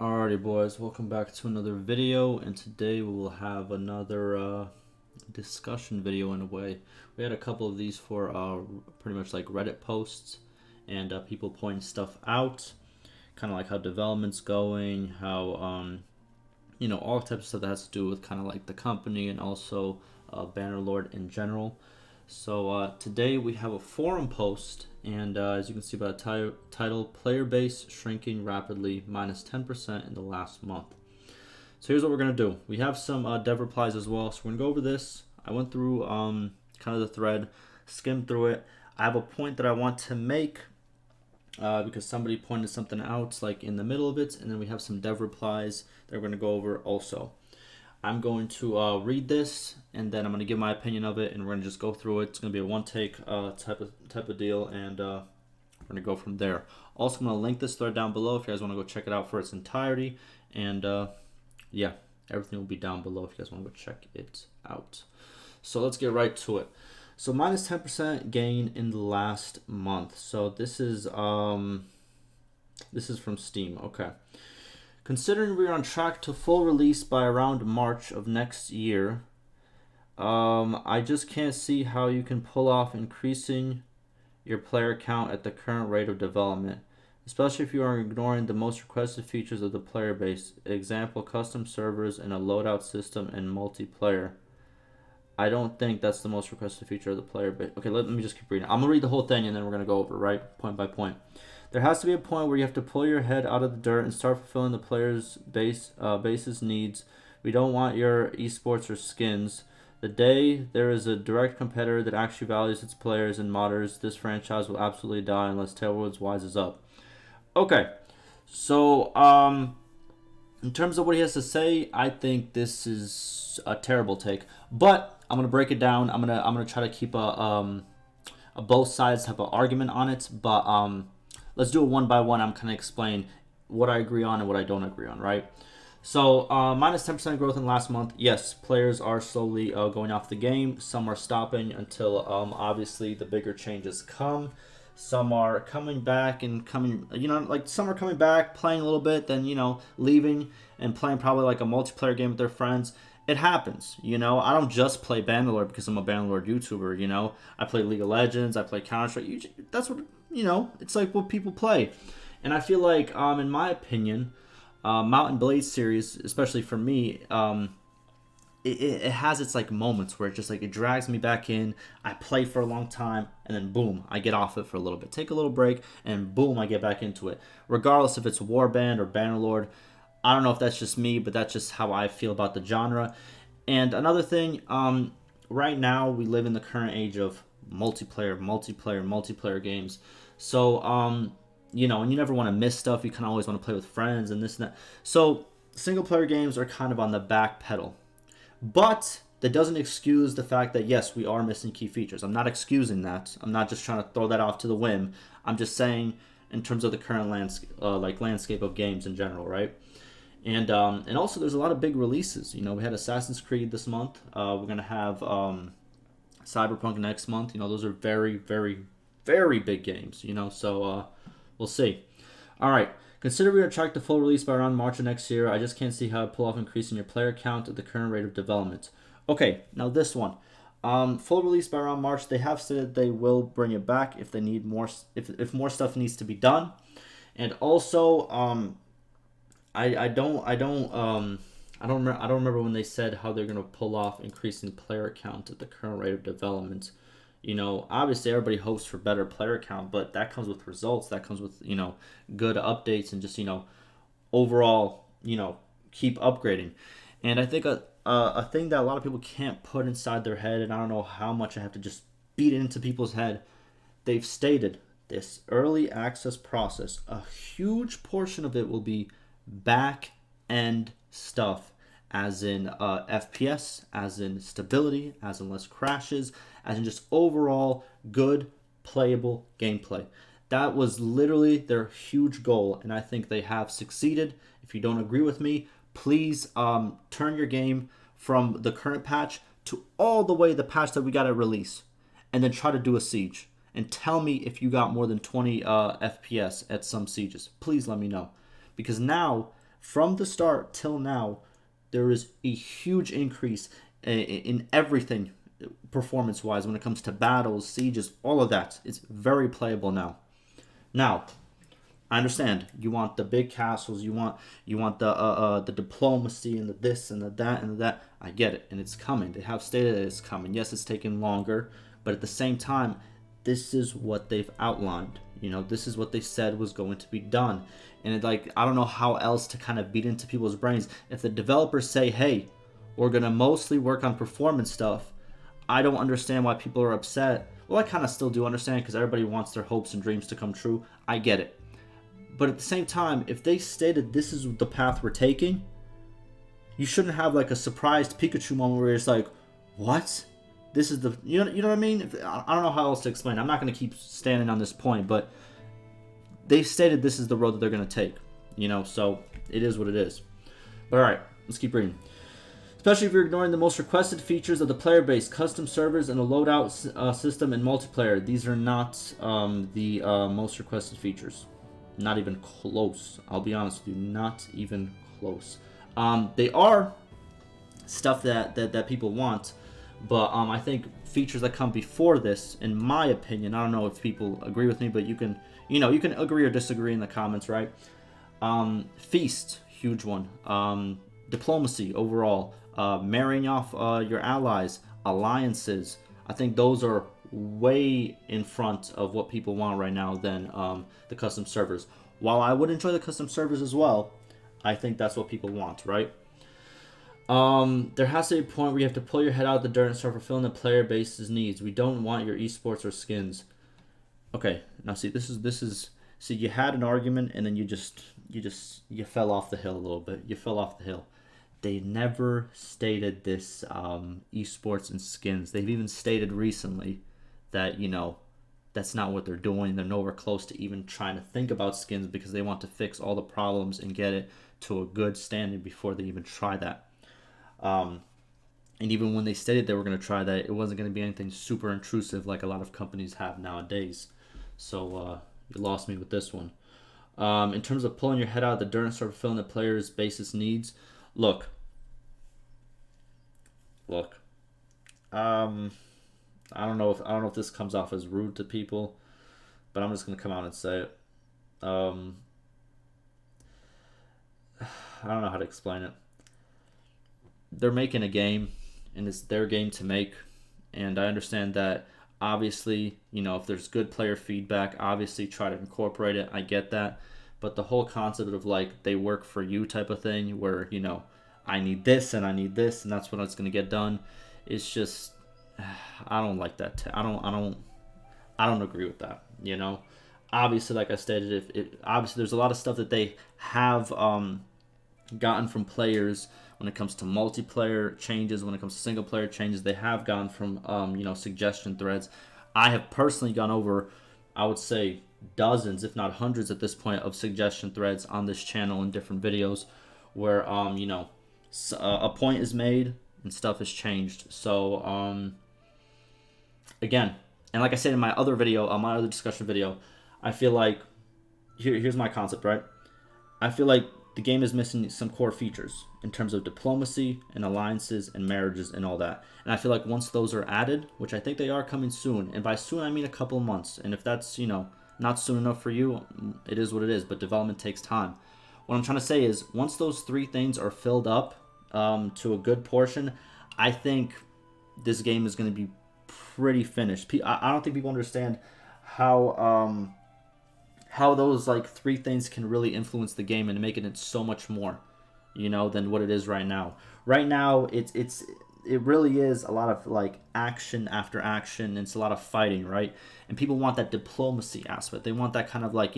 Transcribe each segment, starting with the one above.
Alrighty boys, welcome back to another video, and today we will have another discussion video in a way. We had a couple of these for pretty much like Reddit posts and people pointing stuff out, kind of like how development's going, how all types of stuff that has to do with kind of like the company and also Bannerlord in general. So today we have a forum post, and as you can see by the title, player base shrinking rapidly, minus 10% in the last month. So here's what we're going to do. We have some dev replies as well, so we're going to go over this. I went through kind of the thread, skimmed through it. I have a point that I want to make because somebody pointed something out like in the middle of it, and then we have some dev replies that we're going to go over also. I'm going to read this, and then I'm going to give my opinion of it, and we're going to just go through it. It's going to be a one-take type of deal, and we're going to go from there. Also, I'm going to link this thread down below if you guys want to go check it out for its entirety, and yeah, everything will be down below if you guys want to go check it out. So let's get right to it. So minus 10% gain in the last month. So this is from Steam. Okay. Considering we're on track to full release by around March of next year, I just can't see how you can pull off increasing your player count at the current rate of development, especially if you are ignoring the most requested features of the player base, example, custom servers and a loadout system and multiplayer. I don't think that's the most requested feature of the player base. Okay, let me just keep reading. I'm going to read the whole thing, and then we're going to go over, right, point by point. There has to be a point where you have to pull your head out of the dirt and start fulfilling the player's base's needs. We don't want your esports or skins. The day there is a direct competitor that actually values its players and modders, this franchise will absolutely die unless Tailwoods wises up. Okay, so in terms of what he has to say, I think this is a terrible take. But I'm gonna break it down. I'm gonna try to keep a both sides type of argument on it, but let's do it one by one. I'm kind of explain what I agree on and what I don't agree on, right? So minus 10% growth in the last month. Yes, players are slowly going off the game. Some are stopping until obviously the bigger changes come. Some are coming back and some are coming back, playing a little bit, then, leaving and playing probably like a multiplayer game with their friends. It happens, I don't just play Bannerlord because I'm a Bannerlord YouTuber, I play League of Legends, I play Counter-Strike. That's what, it's like what people play. And I feel like, in my opinion, Mountain Blade series, especially for me, it has its like moments where it just like it drags me back in. I play for a long time, and then boom, I get off it for a little bit, take a little break, and boom, I get back into it. Regardless if it's Warband or Bannerlord, I don't know if that's just me, but that's just how I feel about the genre. And another thing, right now we live in the current age of multiplayer games. So and you never want to miss stuff. You kind of always want to play with friends and this and that. So single player games are kind of on the back pedal. But that doesn't excuse the fact that, yes, we are missing key features. I'm not excusing that. I'm not just trying to throw that off to the whim. I'm just saying in terms of the current landscape of games in general, right? And also there's a lot of big releases. We had Assassin's Creed this month. We're going to have Cyberpunk next month. Those are very, very, very big games, so we'll see. All right. Consider we are tracked to full release by around March of next year. I just can't see how to pull off increasing your player count at the current rate of development. Okay, now this one. Full release by around March. They have said they will bring it back if they need more. If more stuff needs to be done, and also I don't remember when they said how they're gonna pull off increasing player count at the current rate of development. Obviously everybody hopes for better player count, but that comes with results. That comes with, good updates and just, overall, keep upgrading. And I think a thing that a lot of people can't put inside their head, and I don't know how much I have to just beat it into people's head, they've stated this early access process, a huge portion of it will be back end stuff, as in FPS, as in stability, as in less crashes, as in just overall good playable gameplay. That was literally their huge goal, and I think they have succeeded. If you don't agree with me, please turn your game from the current patch to all the way the patch that we got at release, and then try to do a siege. And tell me if you got more than 20 FPS at some sieges. Please let me know. Because now From the start till now, there is a huge increase in everything performance-wise when it comes to battles, sieges, all of that. It's very playable now. Now, I understand you want the big castles, you want the diplomacy and the this and the that and the that. I get it, and it's coming. They have stated that it's coming. Yes, it's taking longer, but at the same time, this is what they've outlined. This is what they said was going to be done, and I don't know how else to kind of beat into people's brains. If the developers say, "Hey, we're gonna mostly work on performance stuff," I don't understand why people are upset. Well, I kind of still do understand because everybody wants their hopes and dreams to come true. I get it. But at the same time, if they stated this is the path we're taking, you shouldn't have like a surprised Pikachu moment where it's like, what? This is the, you know what I mean? I don't know how else to explain. I'm not going to keep standing on this point, but they stated this is the road that they're going to take, so it is what it is. But all right, let's keep reading. Especially if you're ignoring the most requested features of the player base, custom servers, and the loadout system and multiplayer. These are not the most requested features. Not even close. I'll be honest with you, not even close. They are stuff that people want, but I think features that come before this, in my opinion, I don't know if people agree with me, but you can agree or disagree in the comments, right? Feast, huge one. Diplomacy overall, marrying off your allies, alliances. I think those are way in front of what people want right now than the custom servers. While I would enjoy the custom servers as well, I think that's what people want, right? There has to be a point where you have to pull your head out of the dirt and start fulfilling the player base's needs. We don't want your esports or skins. Okay, now see, this is see, you had an argument and then you fell off the hill a little bit. You fell off the hill. They never stated this esports and skins. They've even stated recently that, that's not what they're doing. They're nowhere close to even trying to think about skins because they want to fix all the problems and get it to a good standing before they even try that. And even when they stated they were going to try that, it wasn't going to be anything super intrusive like a lot of companies have nowadays. So you lost me with this one. In terms of pulling your head out of the dirt and start fulfilling the player's basis needs, look. I don't know if this comes off as rude to people, but I'm just gonna come out and say it. I don't know how to explain it. They're making a game, and it's their game to make, and I understand that. Obviously, if there's good player feedback, obviously try to incorporate it. I get that, but the whole concept of like they work for you type of thing, where I need this and I need this, and that's when it's gonna get done. It's just I don't like that. I don't agree with that. Obviously, like I stated, obviously there's a lot of stuff that they have gotten from players when it comes to multiplayer changes, when it comes to single player changes. They have gone from suggestion threads. I have personally gone over, I would say, dozens, if not hundreds at this point, of suggestion threads on this channel in different videos where a point is made and stuff is changed. So again, and like I said in my other video, my other discussion video, I feel like here's my concept, right? I feel like the game is missing some core features in terms of diplomacy and alliances and marriages and all that. And I feel like once those are added, which I think they are coming soon, and by soon I mean a couple of months, and if that's not soon enough for you, it is what it is, but development takes time. What I'm trying to say is once those three things are filled up to a good portion, I think this game is going to be pretty finished. I don't think people understand how those like three things can really influence the game and making it so much more, than what it is right now. Right now, it really is a lot of like action after action, and it's a lot of fighting, right? And people want that diplomacy aspect. They want that kind of like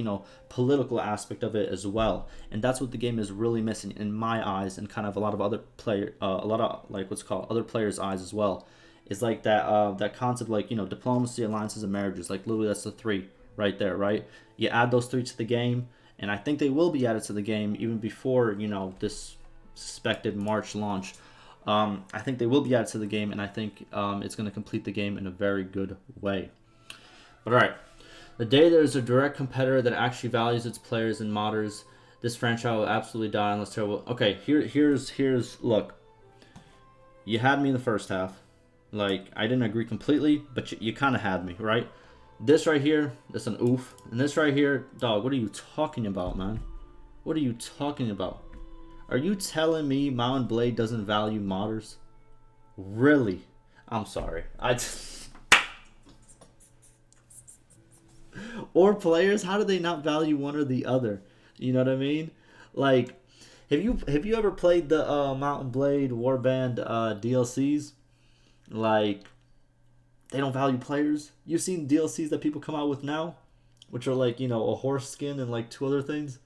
political aspect of it as well, and that's what the game is really missing in my eyes, and kind of a lot of other other players' eyes as well. Is like that concept, like diplomacy, alliances, and marriages. Like literally, that's the three right there, right? You add those three to the game, and I think they will be added to the game even before this suspected March launch. I think they will be added to the game, and I think it's going to complete the game in a very good way. But all right, the day there's a direct competitor that actually values its players and modders, This franchise will absolutely die unless terrible. Okay, here's look. You had me in the first half. Like, I didn't agree completely, but you kind of had me, right? This right here, that's an oof. And this right here, dog, what are you talking about, man? What are you talking about? Are you telling me Mount & Blade doesn't value modders? Really? I'm sorry. Or players, how do they not value one or the other? You know what I mean? Like, have you ever played the Mount & Blade Warband DLCs? Like, they don't value players. You've seen DLCs that people come out with now, which are like, you know, a horse skin and like 2 other things,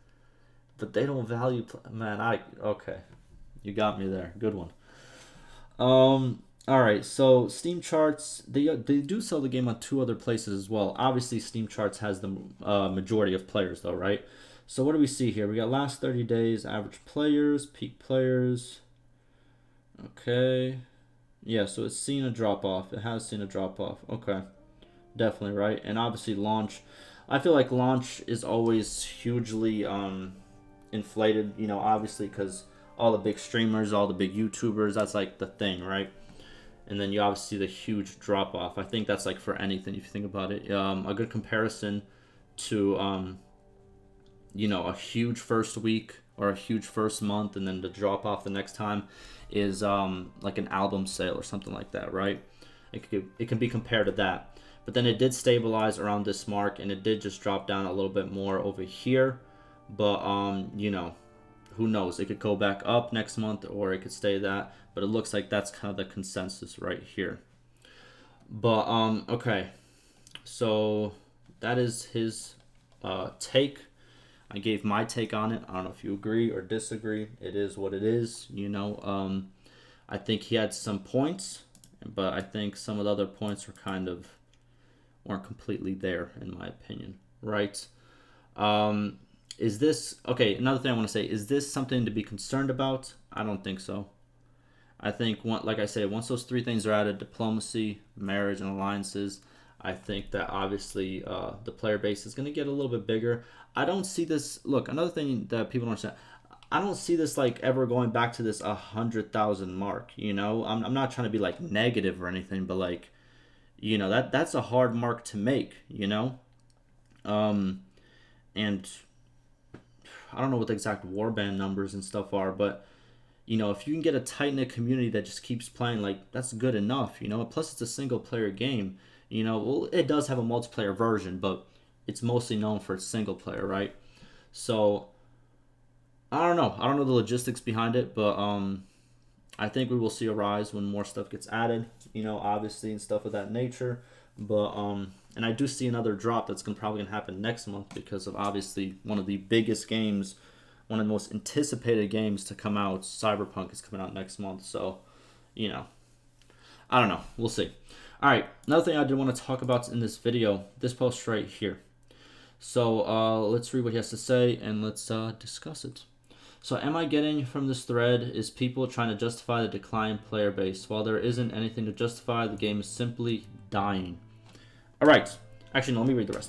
but they don't value. Man, okay, you got me there. Good one. All right. So Steam charts, they do sell the game on 2 other places as well. Obviously, Steam charts has the majority of players though, right? So what do we see here? We got last 30 days, average players, peak players. Okay. Yeah, so it's seen a drop off. It has seen a drop off. Okay. Definitely, right? And obviously launch. I feel like launch is always hugely inflated, you know, obviously because all the big streamers, all the big YouTubers, that's like the thing, right? And then you obviously see the huge drop off. I think that's like for anything if you think about it. A good comparison to you know, a huge first week or a huge first month and then the drop off the next time is like an album sale or something like that, right? It can be compared to that. But then it did stabilize around this mark and it did just drop down a little bit more over here. But you know, who knows? It could go back up next month or it could stay that. But it looks like that's kind of the consensus right here. But okay. So that is his take. I gave my take on it. I don't know if you agree or disagree. It is what it is, you know. I think he had some points, but I think some of the other points were kind of weren't completely there, in my opinion, right? Is this okay? Another thing I want to say, is this something to be concerned about? I don't think so. I think, like I said, once those 3 things are added, diplomacy, marriage, and alliances, I think that obviously the player base is going to get a little bit bigger. I don't see this. Look, another thing that people don't understand, I don't see this like ever going back to this 100,000 mark. You know, I'm not trying to be like negative or anything, but like, you know, that's a hard mark to make. You know, and I don't know what the exact warband numbers and stuff are, but you know, if you can get a tight-knit community that just keeps playing, like, that's good enough, you know. Plus, it's a single-player game, you know. Well, it does have a multiplayer version, but it's mostly known for its single-player, right? So, I don't know. I don't know the logistics behind it, but I think we will see a rise when more stuff gets added, you know, obviously, and stuff of that nature. But, and I do see another drop that's probably going to happen next month because of, obviously, one of the biggest games, one of the most anticipated games to come out. Cyberpunk is coming out next month. So, you know, I don't know. We'll see. All right. Another thing I did want to talk about in this video, this post right here. So let's read what he has to say and let's discuss it. So am I getting from this thread is people trying to justify the decline player base. While there isn't anything to justify, the game is simply dying. All right. Actually, no, let me read the rest.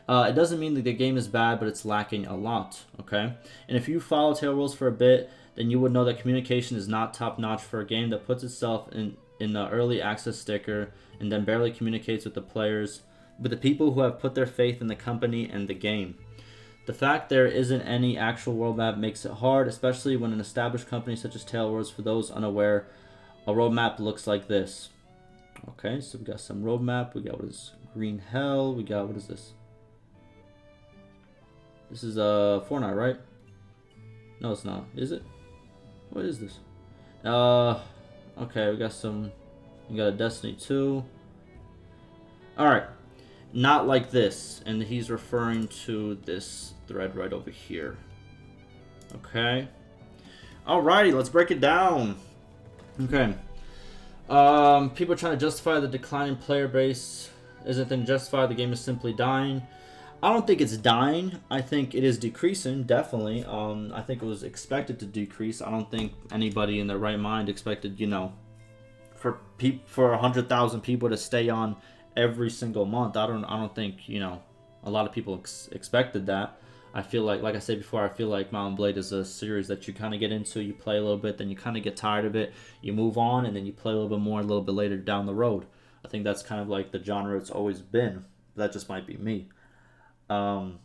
It doesn't mean that the game is bad, but it's lacking a lot, okay? And if you follow Tale Worlds for a bit, then you would know that communication is not top-notch for a game that puts itself in the early access sticker and then barely communicates with the players, with the people who have put their faith in the company and the game. The fact there isn't any actual world map makes it hard, especially when an established company such as Tale Worlds, for those unaware, a roadmap looks like this. Okay, so we got some roadmap. We got what is Green Hell. We got, what is this? This is Fortnite, right? No, it's not. Is it? What is this? Okay, we got a Destiny 2. Alright. Not like this. And he's referring to this thread right over here. Okay. Alrighty, let's break it down. Okay. People are trying to justify the declining player base. Isn't then justify the game is simply dying. I don't think it's dying. I think it is decreasing, definitely. I think it was expected to decrease. I don't think anybody in their right mind expected, you know, for 100,000 people to stay on every single month. I don't think, you know, a lot of people expected that. I feel like I said before, I feel like Mount & Blade is a series that you kind of get into, you play a little bit, then you kind of get tired of it, you move on, and then you play a little bit more a little bit later down the road. I think that's kind of like the genre it's always been. That just might be me. Um,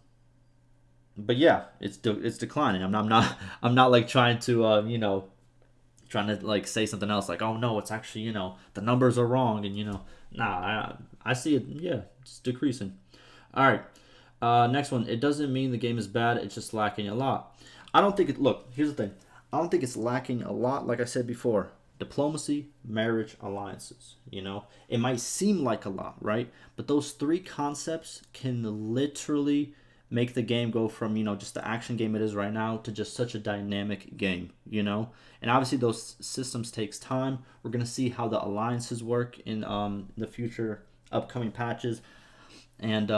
but yeah, it's declining. I'm not like trying to trying to like say something else like, oh no, it's actually, the numbers are wrong, and nah, I see it. Yeah, it's decreasing. All right. Next one. It doesn't mean the game is bad. It's just lacking a lot. I don't think it. Look, here's the thing. I don't think it's lacking a lot. Like I said before, diplomacy, marriage, alliances. It might seem like a lot, right? But those three concepts can literally make the game go from just the action game it is right now to just such a dynamic game. And obviously those systems takes time. We're gonna see how the alliances work in the future upcoming patches, and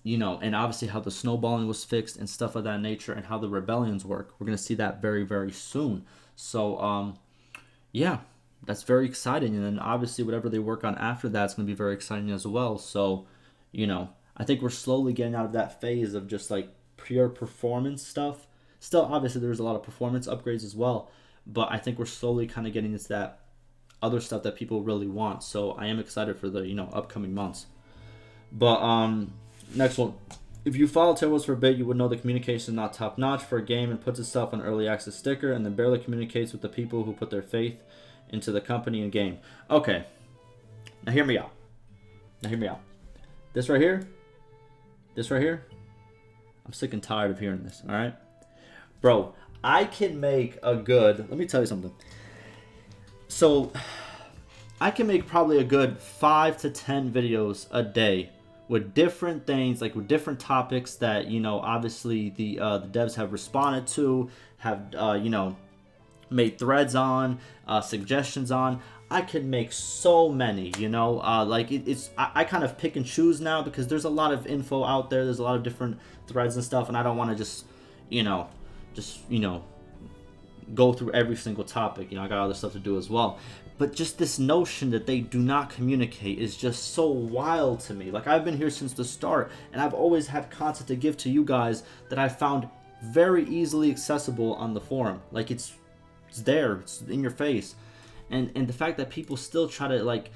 and obviously how the snowballing was fixed and stuff of that nature, and how the rebellions work. We're gonna see that very, very soon. So yeah, that's very exciting. And then obviously whatever they work on after that's gonna be very exciting as well. So, I think we're slowly getting out of that phase of just like pure performance stuff. Still, obviously there's a lot of performance upgrades as well, but I think we're slowly kind of getting into that other stuff that people really want. So I am excited for the upcoming months. But next one. If you follow Tailwolves for a bit, you would know the communication is not top notch for a game and puts itself on early access sticker and then barely communicates with the people who put their faith into the company and game. Okay. Now hear me out. This right here. I'm sick and tired of hearing this, alright? Bro, I can make a good... Let me tell you something. So, I can make probably a good 5 to 10 videos a day with different things, like with different topics that, obviously the devs have responded to, have, made threads on, suggestions on. I could make so many, I kind of pick and choose now because there's a lot of info out there. There's a lot of different threads and stuff, and I don't want to just go through every single topic. I got other stuff to do as well. But just this notion that they do not communicate is just so wild to me. Like, I've been here since the start, and I've always had content to give to you guys that I found very easily accessible on the forum. Like, it's there, it's in your face. And the fact that people still try to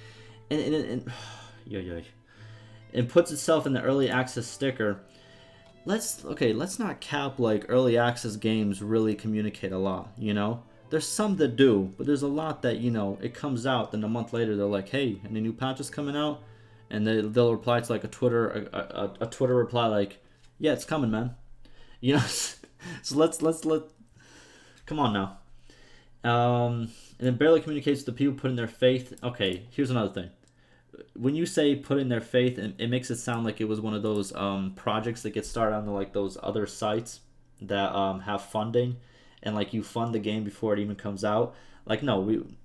and puts itself in the early access sticker. Let's not cap like early access games really communicate a lot, There's some that do, but there's a lot that, it comes out, then a month later they're like, hey, any new patches coming out? And they'll reply to like a Twitter reply like, yeah, it's coming, man. So let's come on now. And it barely communicates to the people putting their faith. Okay, here's another thing. When you say putting their faith, it makes it sound like it was one of those projects that get started on like those other sites that have funding, and like you fund the game before it even comes out. Like, no,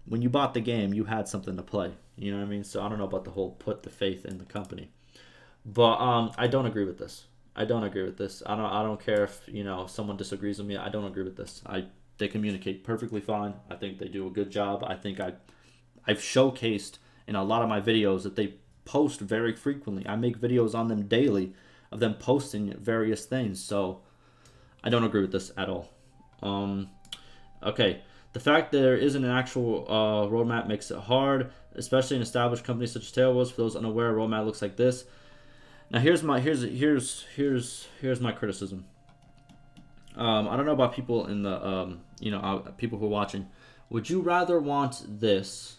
when you bought the game, you had something to play. You know what I mean? So I don't know about the whole put the faith in the company, but I don't agree with this. I don't care if someone disagrees with me. I don't agree with this. They communicate perfectly fine. I think they do a good job. I think I've showcased in a lot of my videos that they post very frequently. I make videos on them daily of them posting various things. So I don't agree with this at all. Okay. The fact there isn't an actual roadmap makes it hard, especially in established companies such as Tailwolves. For those unaware, a roadmap looks like this. Now here's my criticism. I don't know about people in the people who are watching. Would you rather want this,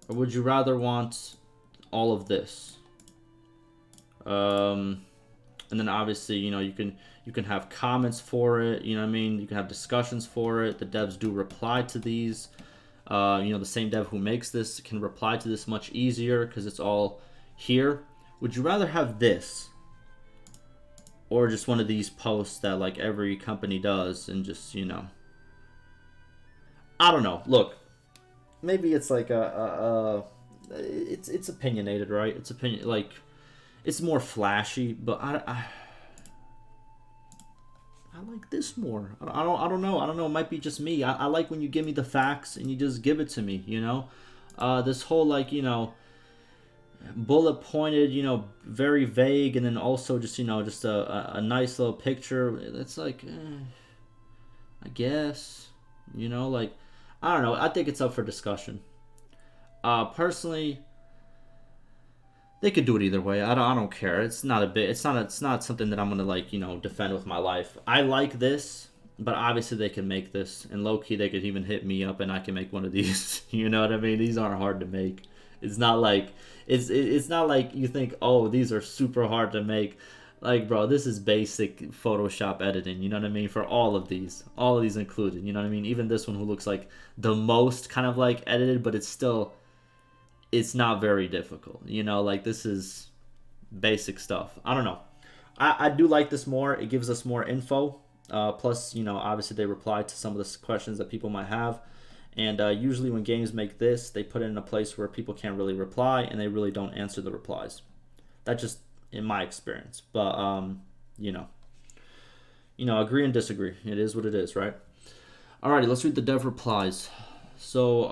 or would you rather want all of this? And then obviously you can have comments for it. You know what I mean? You can have discussions for it. The devs do reply to these. The same dev who makes this can reply to this much easier because it's all here. Would you rather have this, or just one of these posts that like every company does and just, I don't know. Look, maybe it's like it's opinionated, right? It's it's more flashy, but I like this more. I don't know. It might be just me. I like when you give me the facts and you just give it to me, This whole bullet pointed, you know, very vague, and then also just, you know, just a nice little picture. It's like, I guess, you know, like, I don't know. I think it's up for discussion. Personally, they could do it either way. I don't care. It's not a bit. It's not something that I'm gonna like, you know, defend with my life. I like this, but obviously they can make this, and low key they could even hit me up, and I can make one of these. You know what I mean? These aren't hard to make. It's not like it's not like you think, oh, these are super hard to make. Like, bro, this is basic Photoshop editing. You know what I mean? For all of these included. You know what I mean? Even this one, who looks like the most kind of like edited, but it's not very difficult. You know, like, this is basic stuff. I don't know. I do like this more. It gives us more info. Plus, you know, obviously they reply to some of the questions that people might have. And usually when games make this, they put it in a place where people can't really reply, and they really don't answer the replies. That's just in my experience. But, you know, agree and disagree. It is what it is, right? Alrighty, let's read the dev replies. So,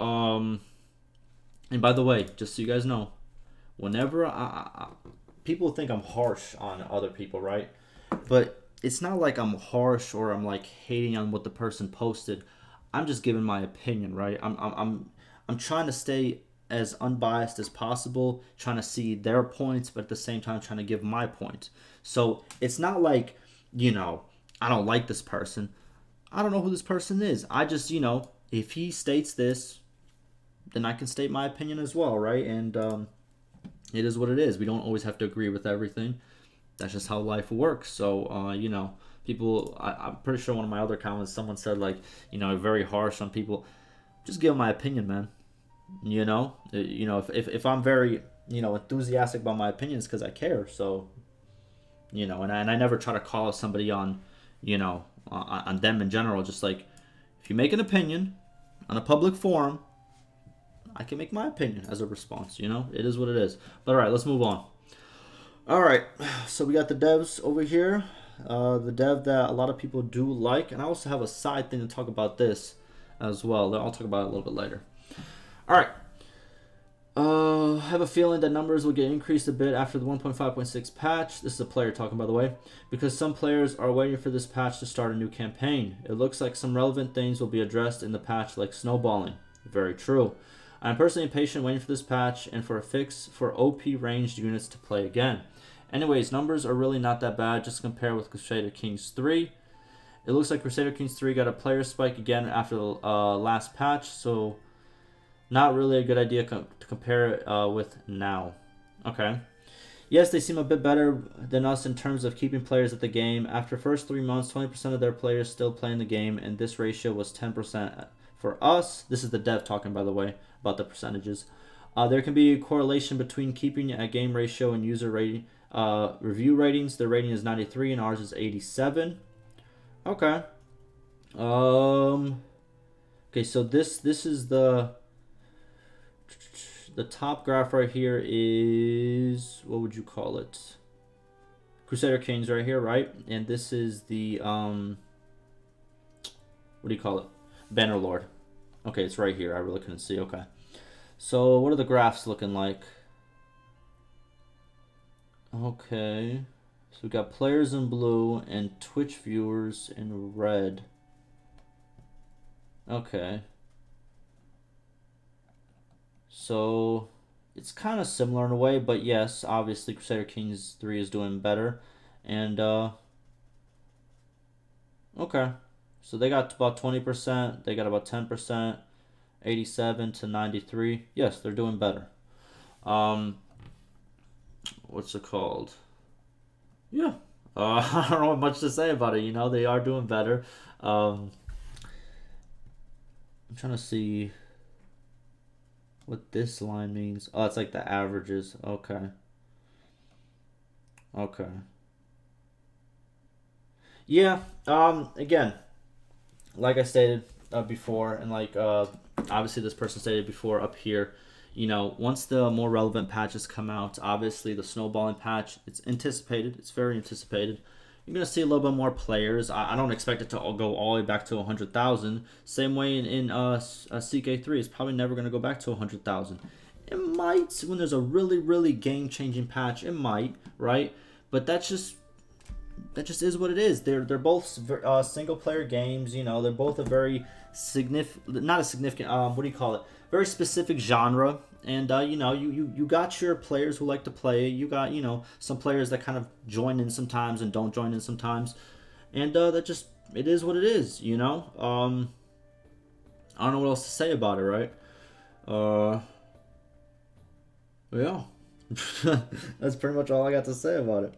and by the way, just so you guys know, whenever people think I'm harsh on other people, right? But it's not like I'm harsh or I'm like hating on what the person posted. I'm just giving my opinion, right? I'm trying to stay as unbiased as possible, trying to see their points, but at the same time trying to give my point. So it's not like, you know, I don't like this person. I don't know who this person is. I just, you know, if he states this, then I can state my opinion as well, right? And it is what it is. We don't always have to agree with everything. That's just how life works. So, you know, people, I'm pretty sure one of my other comments, someone said, like, you know, very harsh on people. Just give my opinion, man. You know, if I'm very, you know, enthusiastic about my opinions, because I care. So, you know, and I never try to call somebody on, you know, on them in general. Just like, if you make an opinion on a public forum, I can make my opinion as a response. You know, it is what it is. But all right, let's move on. All right, so we got the devs over here. The dev that a lot of people do like, and I also have a side thing to talk about this as well. I'll talk about it a little bit later. All right. I have a feeling that numbers will get increased a bit after the 1.5.6 patch. This is a player talking, by the way, because some players are waiting for this patch to start a new campaign. It looks like some relevant things will be addressed in the patch, like snowballing. Very true. I'm personally impatient waiting for this patch and for a fix for OP ranged units to play again. Anyways, numbers are really not that bad, just compare with Crusader Kings 3. It looks like Crusader Kings 3 got a player spike again after the last patch, so not really a good idea to compare it with now. Okay. Yes, they seem a bit better than us in terms of keeping players at the game. After first 3 months, 20% of their players still playing the game, and this ratio was 10% for us. This is the dev talking, by the way, about the percentages. There can be a correlation between keeping a game ratio and user rating. Review ratings. Their rating is 93 and ours is 87. Okay. Okay, so this is the top graph right here is, what would you call it? Crusader Kings right here, right? And this is the what do you call it? Bannerlord. Okay, it's right here. I really couldn't see. Okay. So what are the graphs looking like? Okay. So we got players in blue and Twitch viewers in red. Okay. So it's kind of similar in a way, but yes, obviously Crusader Kings 3 is doing better. And okay. So they got about 20%, they got about 10%, 87 to 93. Yes, they're doing better. What's it called? Yeah. I don't know much to say about it. You know, they are doing better. I'm trying to see what this line means. Oh, it's like the averages. Okay. Okay. Yeah. Again, like I stated before, and like obviously this person stated before up here, you know, once the more relevant patches come out, obviously the snowballing patch, it's anticipated. It's very anticipated. You're going to see a little bit more players. I don't expect it to go all the way back to 100,000. Same way in CK3. It's probably never going to go back to 100,000. It might, when there's a really, really game-changing patch, it might, right? But that just is what it is. They're both single-player games. You know, they're both a very significant, not a significant, what do you call it? Very specific genre. And you know, you got your players who like to play. You got, you know, some players that kind of join in sometimes and don't join in sometimes. And that just, it is what it is. You know, I don't know what else to say about it, right? Yeah, that's pretty much all I got to say about it.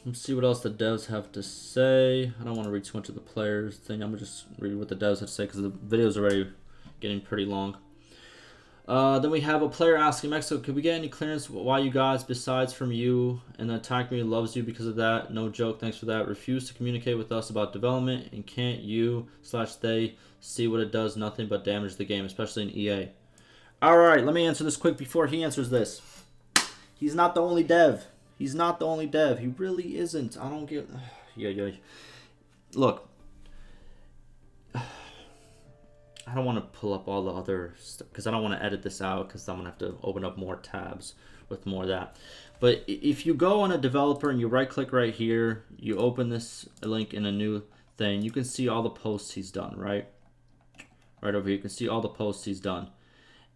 Let's see what else the devs have to say. I don't want to read too much of the players thing. I'm gonna just read what the devs have to say because the video's already getting pretty long. Then we have a player asking Mexico, could we get any clearance why you guys, besides from you and the attack community loves you because of that? No joke, thanks for that. Refuse to communicate with us about development, and can't you/they see what it does? Nothing but damage the game, especially in EA. Alright, let me answer this quick before he answers this. He's not the only dev. He's not the only dev. He really isn't. I don't get... Yeah. Look. I don't want to pull up all the other stuff because I don't want to edit this out because I'm going to have to open up more tabs with more of that. But if you go on a developer and you right-click right here, you open this link in a new thing, you can see all the posts he's done, right? Right over here, you can see all the posts he's done.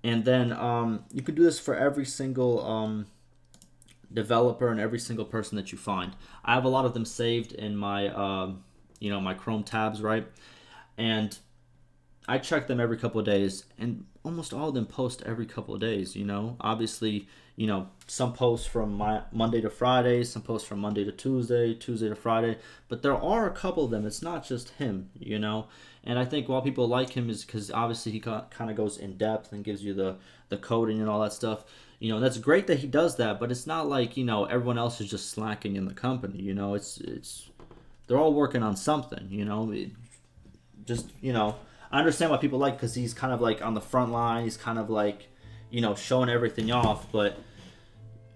And then you can do this for every single developer and every single person that you find. I have a lot of them saved in my, you know, my Chrome tabs, right? And I check them every couple of days, and almost all of them post every couple of days, you know? Obviously, you know, some posts from Monday to Friday, some posts from Monday to Tuesday, Tuesday to Friday, but there are a couple of them. It's not just him, you know? And I think why people like him is because obviously he kind of goes in depth and gives you the coding and all that stuff. You know, that's great that he does that, but it's not like, you know, everyone else is just slacking in the company, you know? It's they're all working on something, you know? Just, you know, I understand why people like, because he's kind of like on the front line. He's kind of like, you know, showing everything off. But,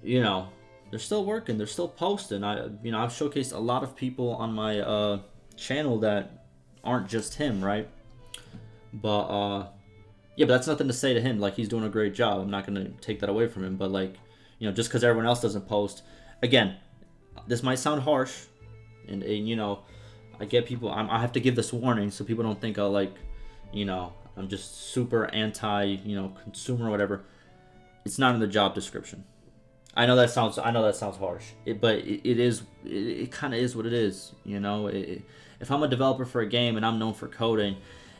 you know, they're still working. They're still posting. I've showcased a lot of people on my channel that aren't just him, right? But, yeah, but that's nothing to say to him. Like, he's doing a great job. I'm not going to take that away from him. But, like, you know, just because everyone else doesn't post. Again, this might sound harsh. And you know, I get people. I have to give this warning so people don't think I'll, like, you know, I'm just super anti, you know, consumer or whatever. It's not in the job description. I know that sounds harsh, but it kind of is what it is. You know, if I'm a developer for a game and I'm known for coding,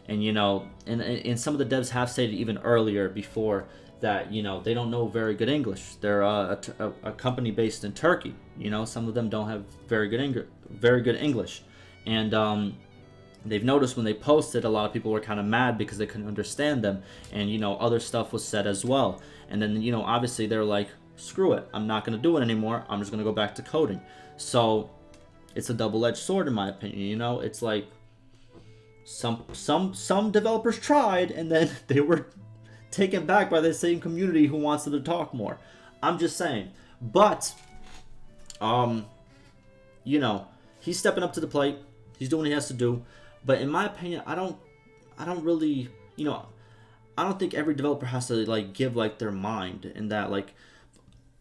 and you know, and some of the devs have stated even earlier before that, you know, they don't know very good English. They're a company based in Turkey. You know, some of them don't have very good English, and they've noticed when they posted, a lot of people were kind of mad because they couldn't understand them. And, you know, other stuff was said as well. And then, you know, obviously they're like, screw it. I'm not going to do it anymore. I'm just going to go back to coding. So it's a double-edged sword, in my opinion. You know, it's like some developers tried, and then they were taken back by the same community who wants them to talk more. I'm just saying. But, you know, he's stepping up to the plate. He's doing what he has to do. But in my opinion, I don't really, you know, I don't think every developer has to, like, give, like, their mind in that, like,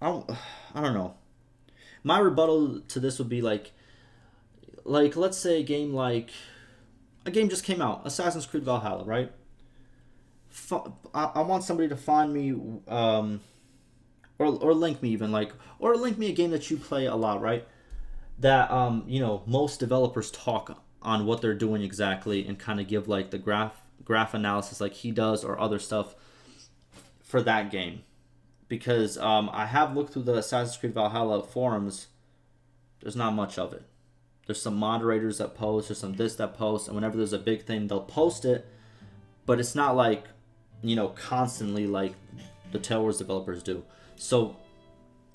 I don't know. My rebuttal to this would be, like, let's say a game just came out, Assassin's Creed Valhalla, right? I want somebody to find me, or link me even, like, or link me a game that you play a lot, right? That, you know, most developers talk on what they're doing exactly and kind of give, like, the graph analysis like he does or other stuff for that game. Because I have looked through the Assassin's Creed Valhalla forums. There's not much of it. There's some moderators that post, there's some this that post, and whenever there's a big thing, they'll post it. But it's not like, you know, constantly like the Tale Wars developers do. So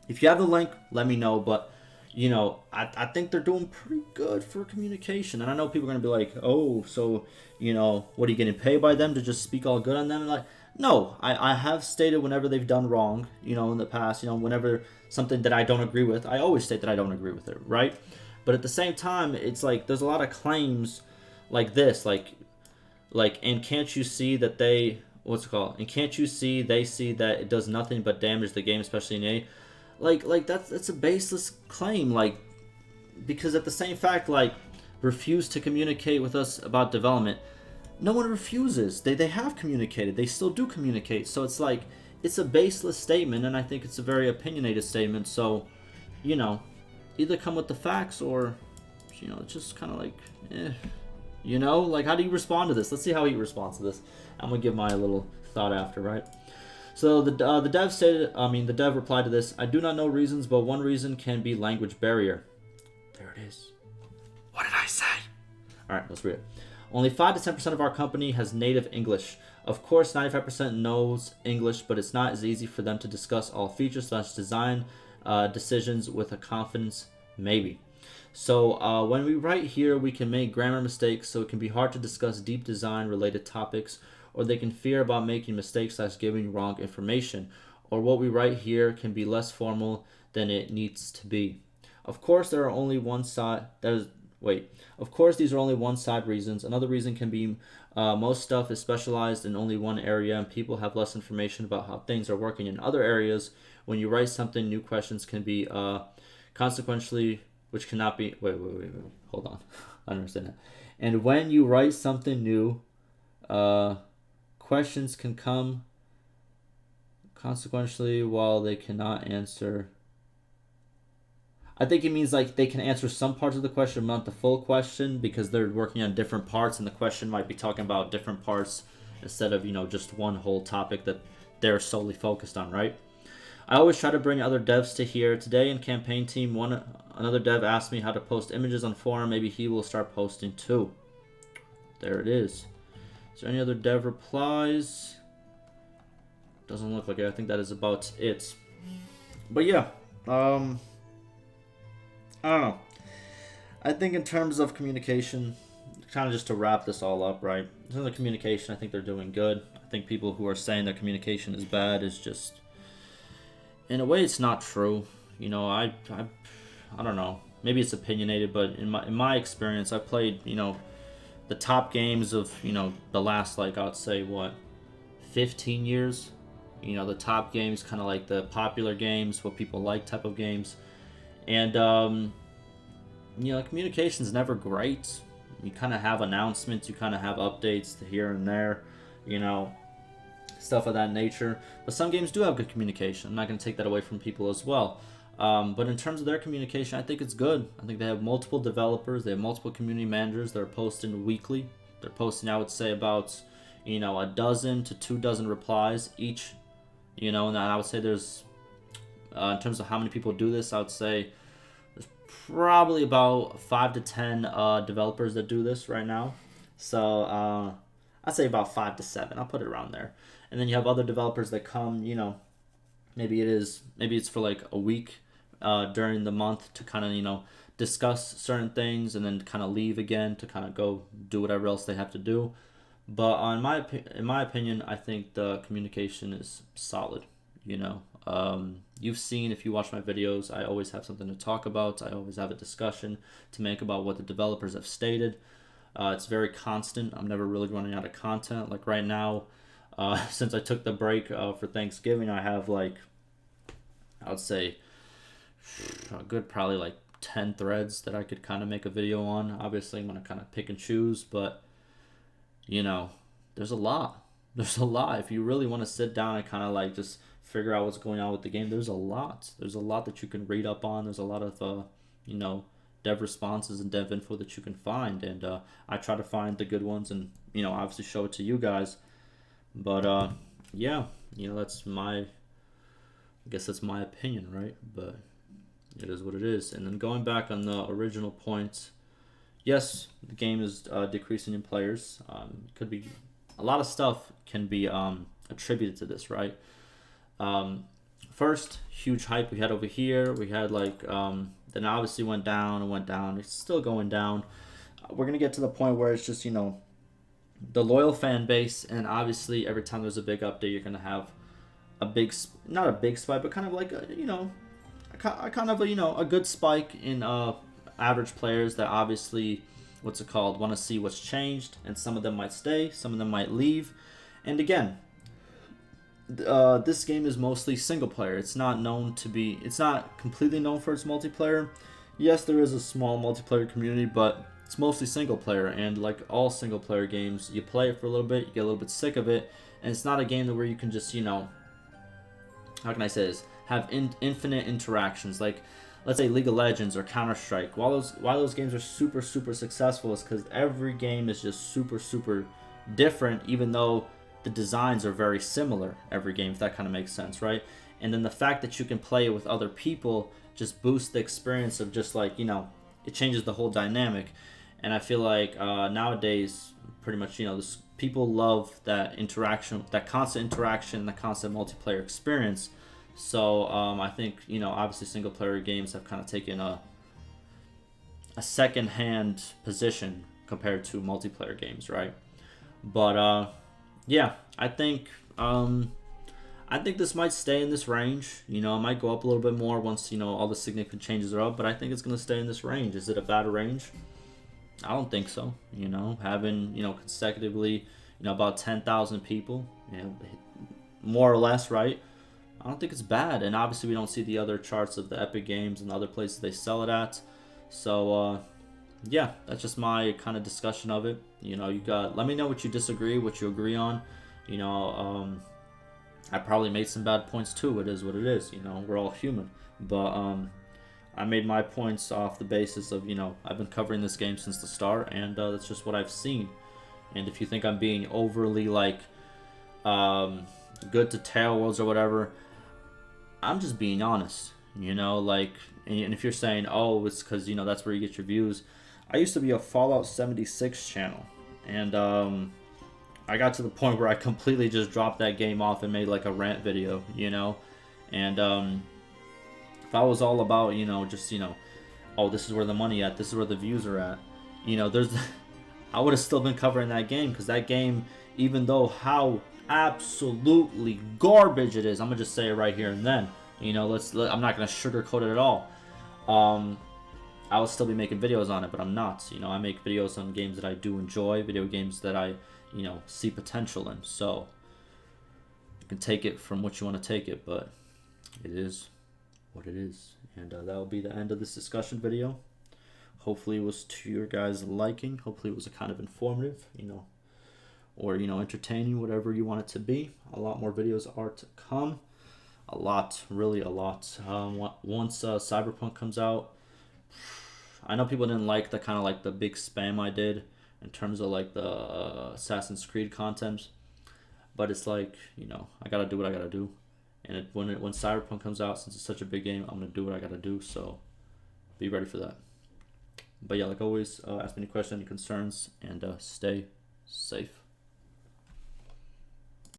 if you have the link, let me know. But, you know, I think they're doing pretty good for communication. And I know people are going to be like, oh, so, you know, what, are you getting paid by them to just speak all good on them? And like, no, I have stated whenever they've done wrong, you know, in the past, you know, whenever something that I don't agree with, I always state that I don't agree with it, right? But at the same time, it's like there's a lot of claims like this, like, and can't you see that they what's it called? And can't you see they see that it does nothing but damage the game, especially in A? Like that's a baseless claim. Like, because at the same fact, like, refuse to communicate with us about development. No one refuses. They have communicated. They still do communicate. So it's like, it's a baseless statement, and I think it's a very opinionated statement. So, you know, either come with the facts or, you know, it's just kind of like, you know, like, how do you respond to this? Let's see how he responds to this. I'm gonna give my little thought after, right? So the dev stated, the dev replied to this: I do not know reasons, but one reason can be language barrier. There it is. What did I say? All right, let's read it. Only 5 to 10% of our company has native English. Of course, 95% knows English, but it's not as easy for them to discuss all features / design decisions with a confidence, maybe. So when we write here, we can make grammar mistakes, so it can be hard to discuss deep design related topics, or they can fear about making mistakes / giving wrong information, or what we write here can be less formal than it needs to be. Of course, there are only one side. Of course, these are only one-side reasons. Another reason can be most stuff is specialized in only one area, and people have less information about how things are working in other areas. When you write something, new questions can be consequentially, which cannot be. Wait. Hold on. I don't understand that. And when you write something new, questions can come consequentially while they cannot answer. I think it means like they can answer some parts of the question, not the full question, because they're working on different parts, and the question might be talking about different parts instead of, you know, just one whole topic that they're solely focused on, right? I always try to bring other devs to here. Today in campaign team, another dev asked me how to post images on forum. Maybe he will start posting too. There it is. Is there any other dev replies? Doesn't look like it. I think that is about it. But yeah, I don't know. I think in terms of communication, kind of just to wrap this all up, right? In terms of communication, I think they're doing good. I think people who are saying that communication is bad is just, in a way, it's not true. You know, I don't know. Maybe it's opinionated, but in my experience, I played, you know, the top games of, you know, the last, like, I'd say, 15 years? You know, the top games, kind of like the popular games, what people like type of games. And, you know, communication's never great. You kind of have announcements, you kind of have updates here and there, you know, stuff of that nature. But some games do have good communication. I'm not going to take that away from people as well. But in terms of their communication, I think it's good. I think they have multiple developers. They have multiple community managers. They're posting weekly. They're posting, I would say, about, you know, 12 to 24 replies each. You know, and I would say there's, in terms of how many people do this, I would say there's probably about 5 to 10 developers that do this right now. So I'd say about 5 to 7. I'll put it around there. And then you have other developers that come, you know, maybe it's for like a week during the month to kind of, you know, discuss certain things and then kind of leave again to kind of go do whatever else they have to do. But in my opinion, I think the communication is solid, you know. You've seen, if you watch my videos, I always have something to talk about. I always have a discussion to make about what the developers have stated. It's very constant. I'm never really running out of content. Like right now, since I took the break for Thanksgiving, I have like, I would say, a good probably like 10 threads that I could kind of make a video on. Obviously, I'm going to kind of pick and choose, but, you know, there's a lot. There's a lot. If you really want to sit down and kind of like just figure out what's going on with the game, there's a lot. There's a lot that you can read up on. There's a lot of, you know, dev responses and dev info that you can find. And I try to find the good ones and, you know, obviously show it to you guys. But, yeah, you know, I guess that's my opinion, right? But it is what it is. And then going back on the original points, yes, the game is decreasing in players. Could be a lot of stuff can be attributed to this, right? First, huge hype we had over here. We had like, then obviously went down and went down. It's still going down. We're going to get to the point where it's just, you know, the loyal fan base. And obviously every time there's a big update, you're going to have a big, not a big spike, but kind of like, a, you know, a good spike in average players that obviously, want to see what's changed. And some of them might stay, some of them might leave. And again, this game is mostly single player. It's not known to be. It's not completely known for its multiplayer. Yes, there is a small multiplayer community, but it's mostly single player. And like all single player games, you play it for a little bit, you get a little bit sick of it, and it's not a game where you can just, how can I say this? Have infinite interactions. Like, let's say League of Legends or Counter Strike. Why those games are super successful is because every game is just super different, even though the designs are very similar every game, if that kind of makes sense, right? And then the fact that you can play it with other people just boosts the experience of just like, it changes the whole dynamic. And I feel like nowadays, pretty much, people love that interaction, that constant interaction, the constant multiplayer experience. So I think, obviously single player games have kind of taken a second hand position compared to multiplayer games, right? But yeah, I think this might stay in this range. It might go up a little bit more once all the significant changes are up, but I think it's gonna stay in this range. Is it a bad range? I don't think so. Having consecutively about 10,000 people, more or less, right? I don't think it's bad, and obviously we don't see the other charts of the Epic Games and the other places they sell it at. So yeah, that's just my kind of discussion of it. Let me know what you disagree, what you agree on. I probably made some bad points too. It is what it is. We're all human. But I made my points off the basis of, I've been covering this game since the start, and that's just what I've seen. And if you think I'm being overly like good to tailwells or whatever, I'm just being honest. And if you're saying, oh, it's because that's where you get your views. I used to be a Fallout 76 channel, and I got to the point where I completely just dropped that game off and made like a rant video, and if I was all about, oh, this is where the money at, this is where the views are at, I would have still been covering that game, because that game, even though how absolutely garbage it is, I'm gonna just say it right here and then, I'm not gonna sugarcoat it at all. I will still be making videos on it, but I'm not. I make videos on games that I do enjoy, video games that I, see potential in. So you can take it from what you want to take it, but it is what it is. And that will be the end of this discussion video. Hopefully it was to your guys' liking. Hopefully it was a kind of informative, or entertaining, whatever you want it to be. A lot more videos are to come. A lot, really a lot. Once Cyberpunk comes out, I know people didn't like the kind of like the big spam I did in terms of like the Assassin's Creed content, but it's like, I gotta do what I gotta do, and when Cyberpunk comes out, since it's such a big game, I'm gonna do what I gotta do. So be ready for that. But yeah, like always, ask me any questions, any concerns, and stay safe.